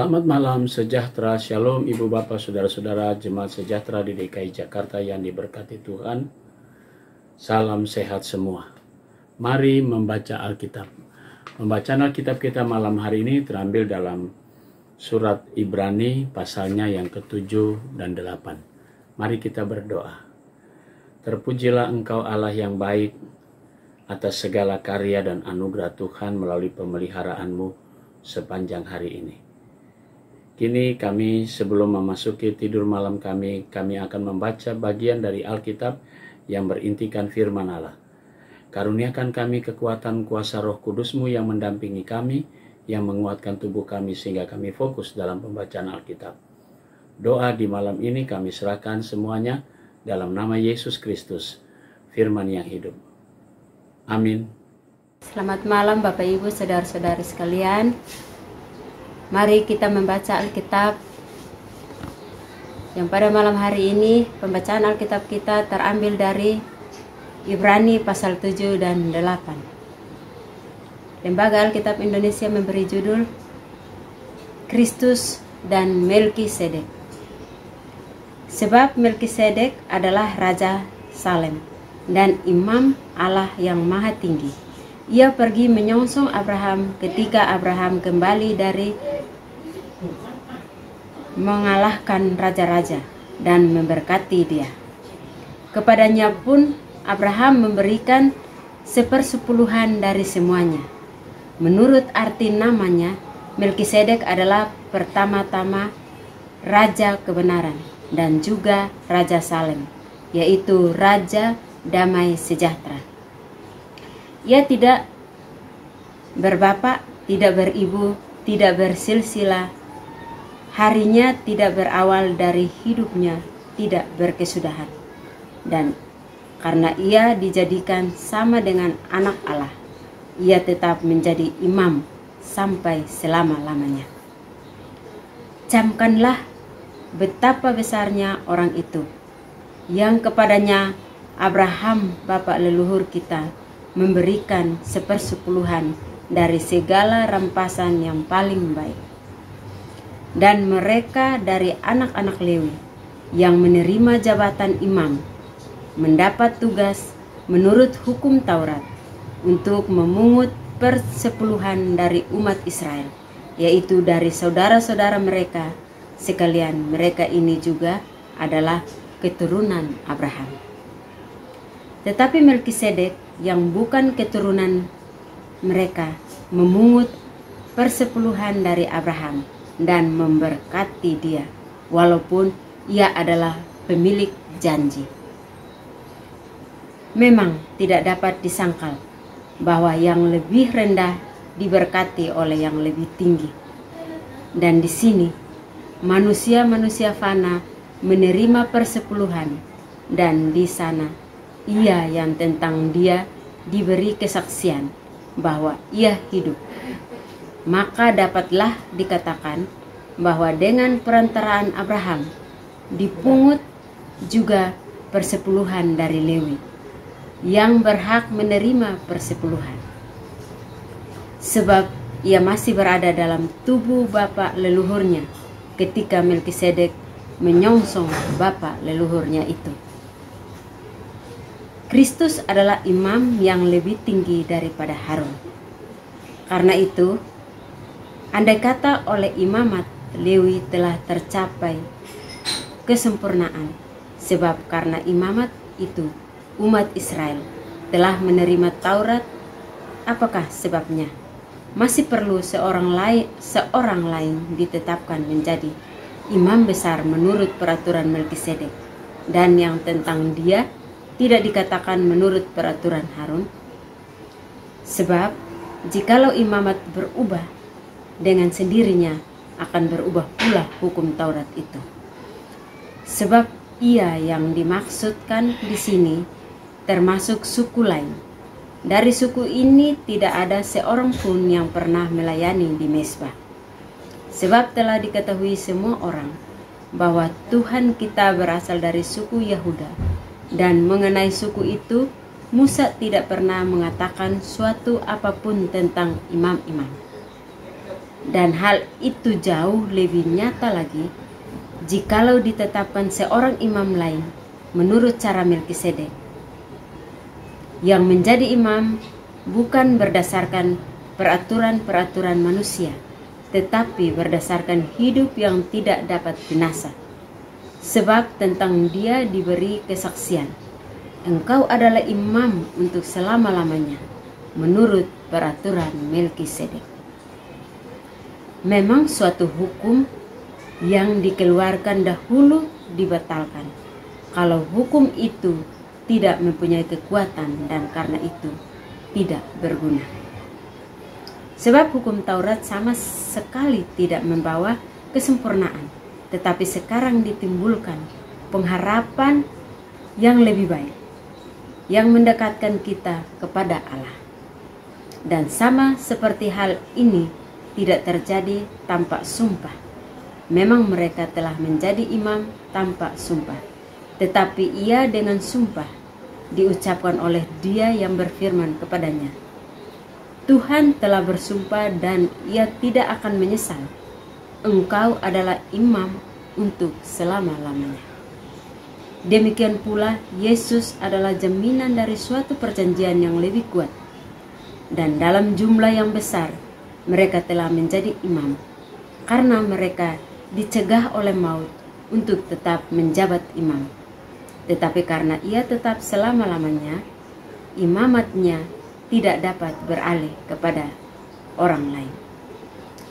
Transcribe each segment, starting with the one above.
Selamat malam, sejahtera, shalom ibu bapak saudara-saudara jemaat sejahtera di DKI Jakarta yang diberkati Tuhan. Salam sehat semua. Mari membaca Alkitab. Pembacaan Alkitab kita malam hari ini terambil dalam surat Ibrani pasalnya yang ke-7 dan 8. Mari kita berdoa. Terpujilah Engkau Allah yang baik atas segala karya dan anugerah Tuhan melalui pemeliharaanmu sepanjang hari ini. Kini kami sebelum memasuki tidur malam kami akan membaca bagian dari Alkitab yang berintikan firman Allah. Karuniakan kami kekuatan kuasa Roh Kudus-Mu yang mendampingi kami, yang menguatkan tubuh kami sehingga kami fokus dalam pembacaan Alkitab. Doa di malam ini kami serahkan semuanya dalam nama Yesus Kristus, firman yang hidup. Amin. Selamat malam Bapak Ibu saudara-saudari sekalian. Mari kita membaca Alkitab. Yang pada malam hari ini pembacaan Alkitab kita terambil dari Ibrani pasal 7 dan 8. Lembaga Alkitab Indonesia memberi judul Kristus dan Melkisedek. Sebab Melkisedek adalah Raja Salem dan Imam Allah yang Maha Tinggi. Ia pergi menyongsong Abraham ketika Abraham kembali dari mengalahkan raja-raja dan memberkati dia. Kepadanya pun Abraham memberikan 1/10 dari semuanya. Menurut arti namanya, Melkisedek adalah pertama-tama Raja Kebenaran dan juga Raja Salem, yaitu Raja Damai Sejahtera. Ia tidak berbapak, tidak beribu, tidak bersilsilah, harinya tidak berawal dari hidupnya, tidak berkesudahan. Dan karena ia dijadikan sama dengan anak Allah, ia tetap menjadi imam sampai selama-lamanya. Camkanlah betapa besarnya orang itu, yang kepadanya Abraham bapa leluhur kita memberikan 1/10 dari segala rampasan yang paling baik. Dan mereka dari anak-anak Lewi yang menerima jabatan imam mendapat tugas menurut hukum Taurat untuk memungut 1/10 dari umat Israel, yaitu dari saudara-saudara mereka sekalian. Mereka ini juga adalah keturunan Abraham. Tetapi Melkisedek yang bukan keturunan mereka memungut 1/10 dari Abraham dan memberkati dia, walaupun ia adalah pemilik janji. Memang tidak dapat disangkal bahwa yang lebih rendah diberkati oleh yang lebih tinggi. Dan di sini manusia-manusia fana menerima 1/10, dan di sana ia yang tentang dia diberi kesaksian bahwa ia hidup. Maka dapatlah dikatakan bahwa dengan perantaraan Abraham dipungut juga 1/10 dari Lewi yang berhak menerima 1/10. Sebab ia masih berada dalam tubuh bapa leluhurnya ketika Melkisedek menyongsong bapa leluhurnya itu. Kristus adalah imam yang lebih tinggi daripada Harun. Karena itu, andai kata oleh imamat Lewi telah tercapai kesempurnaan, sebab karena imamat itu umat Israel telah menerima Taurat, apakah sebabnya masih perlu seorang lain ditetapkan menjadi imam besar menurut peraturan Melkisedek, dan yang tentang dia tidak dikatakan menurut peraturan Harun? Sebab jikalau imamat berubah, dengan sendirinya akan berubah pula hukum Taurat itu. Sebab ia yang dimaksudkan di sini termasuk suku lain. Dari suku ini tidak ada seorang pun yang pernah melayani di mezbah. Sebab telah diketahui semua orang bahwa Tuhan kita berasal dari suku Yahuda. Dan mengenai suku itu, Musa tidak pernah mengatakan suatu apapun tentang imam-imam. Dan hal itu jauh lebih nyata lagi jikalau ditetapkan seorang imam lain menurut cara Melkisedek, yang menjadi imam bukan berdasarkan peraturan-peraturan manusia, tetapi berdasarkan hidup yang tidak dapat binasa. Sebab tentang dia diberi kesaksian, engkau adalah imam untuk selama-lamanya, menurut peraturan Melkisedek. Memang suatu hukum yang dikeluarkan dahulu dibatalkan, kalau hukum itu tidak mempunyai kekuatan dan karena itu tidak berguna. Sebab hukum Taurat sama sekali tidak membawa kesempurnaan, tetapi sekarang ditimbulkan pengharapan yang lebih baik, yang mendekatkan kita kepada Allah. Dan sama seperti hal ini tidak terjadi tanpa sumpah. Memang mereka telah menjadi imam tanpa sumpah, tetapi ia dengan sumpah diucapkan oleh Dia yang berfirman kepadanya, Tuhan telah bersumpah dan ia tidak akan menyesal. Engkau adalah imam untuk selama-lamanya. Demikian pula Yesus adalah jaminan dari suatu perjanjian yang lebih kuat. Dan dalam jumlah yang besar mereka telah menjadi imam, karena mereka dicegah oleh maut untuk tetap menjabat imam. Tetapi karena ia tetap selama-lamanya, imamatnya tidak dapat beralih kepada orang lain.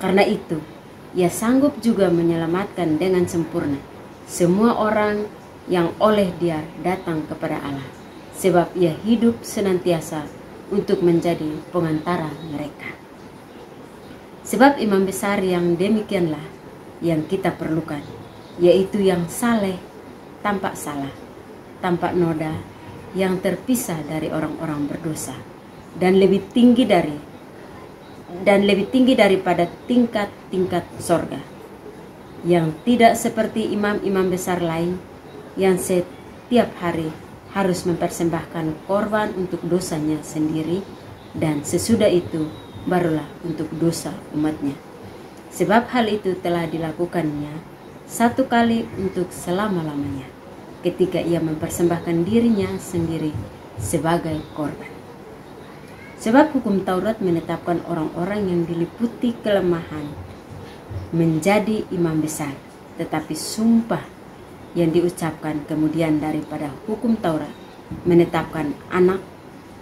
Karena itu, ia sanggup juga menyelamatkan dengan sempurna semua orang yang oleh Dia datang kepada Allah, sebab ia hidup senantiasa untuk menjadi pengantara mereka. Sebab imam besar yang demikianlah yang kita perlukan, yaitu yang saleh, tanpa salah, tanpa noda, yang terpisah dari orang-orang berdosa, dan lebih tinggi daripada tingkat-tingkat sorga, yang tidak seperti imam-imam besar lain yang setiap hari harus mempersembahkan korban untuk dosanya sendiri, dan sesudah itu barulah untuk dosa umatnya. Sebab hal itu telah dilakukannya satu kali untuk selama-lamanya, ketika ia mempersembahkan dirinya sendiri sebagai korban. Sebab hukum Taurat menetapkan orang-orang yang diliputi kelemahan menjadi imam besar, tetapi sumpah yang diucapkan kemudian daripada hukum Taurat menetapkan anak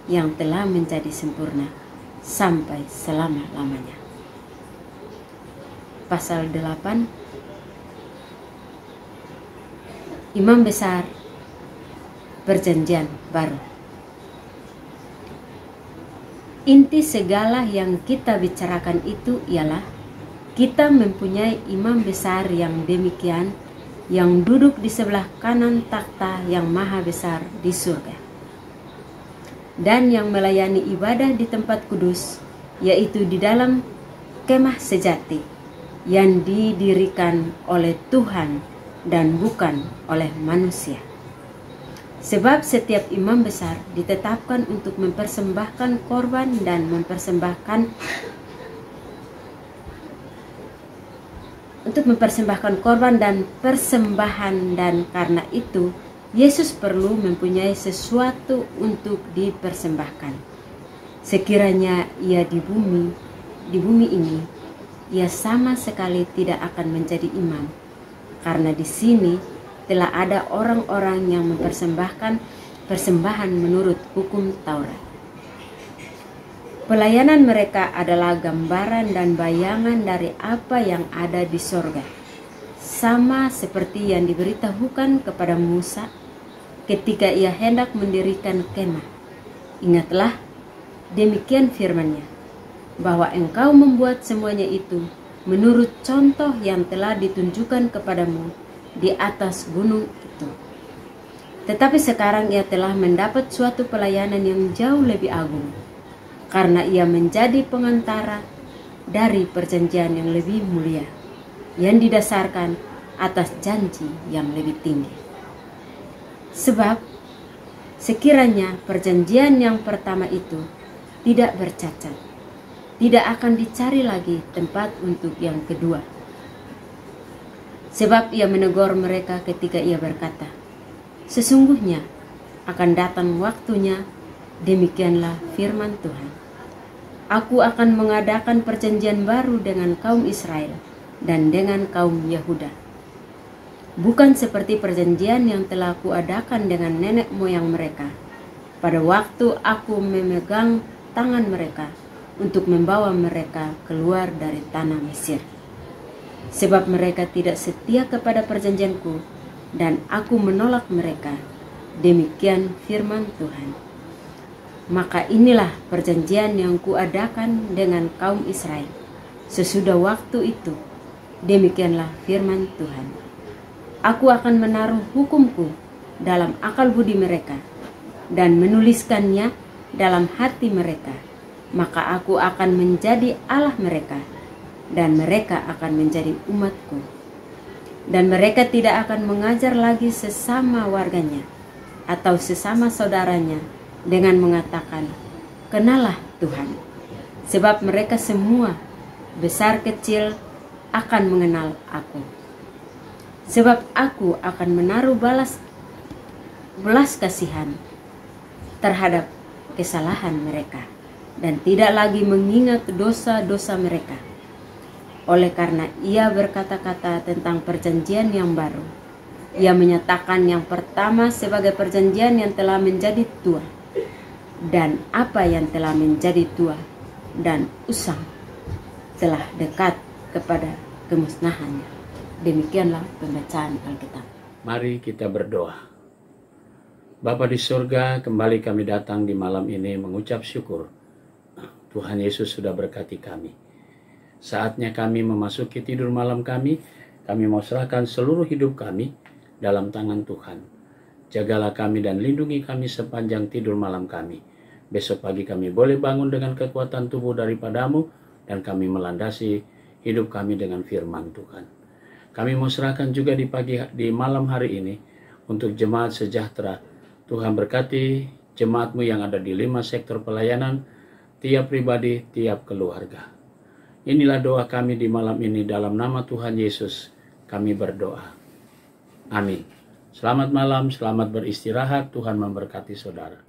yang telah menjadi sempurna sampai selama-lamanya. Pasal 8, Imam Besar Perjanjian Baru. Inti segala yang kita bicarakan itu ialah kita mempunyai imam besar yang demikian, yang duduk di sebelah kanan takhta yang maha besar di surga, dan yang melayani ibadah di tempat kudus, yaitu di dalam kemah sejati yang didirikan oleh Tuhan dan bukan oleh manusia. Sebab setiap imam besar ditetapkan untuk mempersembahkan korban dan persembahan, dan karena itu Yesus perlu mempunyai sesuatu untuk dipersembahkan. Sekiranya ia di bumi ini, ia sama sekali tidak akan menjadi imam, karena di sini telah ada orang-orang yang mempersembahkan persembahan menurut hukum Taurat. Pelayanan mereka adalah gambaran dan bayangan dari apa yang ada di sorga, sama seperti yang diberitahukan kepada Musa ketika ia hendak mendirikan kemah. Ingatlah, demikian firman-Nya, bahwa engkau membuat semuanya itu menurut contoh yang telah ditunjukkan kepadamu di atas gunung itu. Tetapi sekarang ia telah mendapat suatu pelayanan yang jauh lebih agung, karena ia menjadi pengantara dari perjanjian yang lebih mulia, yang didasarkan atas janji yang lebih tinggi. Sebab sekiranya perjanjian yang pertama itu tidak bercacat, tidak akan dicari lagi tempat untuk yang kedua. Sebab ia menegur mereka ketika ia berkata, sesungguhnya akan datang waktunya, demikianlah firman Tuhan. Aku akan mengadakan perjanjian baru dengan kaum Israel dan dengan kaum Yehuda. Bukan seperti perjanjian yang telah kuadakan dengan nenek moyang mereka pada waktu aku memegang tangan mereka untuk membawa mereka keluar dari tanah Mesir. Sebab mereka tidak setia kepada perjanjianku dan aku menolak mereka. Demikian firman Tuhan. Maka inilah perjanjian yang kuadakan dengan kaum Israel sesudah waktu itu. Demikianlah firman Tuhan. Aku akan menaruh hukumku dalam akal budi mereka dan menuliskannya dalam hati mereka. Maka aku akan menjadi Allah mereka dan mereka akan menjadi umatku. Dan mereka tidak akan mengajar lagi sesama warganya atau sesama saudaranya dengan mengatakan, kenalah Tuhan. Sebab mereka semua, besar kecil, akan mengenal aku. Sebab aku akan menaruh belas kasihan terhadap kesalahan mereka dan tidak lagi mengingat dosa-dosa mereka. Oleh karena ia berkata-kata tentang perjanjian yang baru, ia menyatakan yang pertama sebagai perjanjian yang telah menjadi tua, dan apa yang telah menjadi tua dan usang telah dekat kepada kemusnahannya. Demikianlah pembacaan Alkitab. Mari kita berdoa. Bapa di surga, kembali kami datang di malam ini mengucap syukur. Tuhan Yesus sudah berkati kami. Saatnya kami memasuki tidur malam kami mau serahkan seluruh hidup kami dalam tangan Tuhan. Jagalah kami dan lindungi kami sepanjang tidur malam kami. Besok pagi kami boleh bangun dengan kekuatan tubuh daripadamu dan kami melandasi hidup kami dengan firman Tuhan. Kami mau serahkan juga di malam hari ini untuk jemaat sejahtera. Tuhan berkati jemaatmu yang ada di 5 sektor pelayanan, tiap pribadi, tiap keluarga. Inilah doa kami di malam ini dalam nama Tuhan Yesus. Kami berdoa. Amin. Selamat malam, selamat beristirahat. Tuhan memberkati saudara.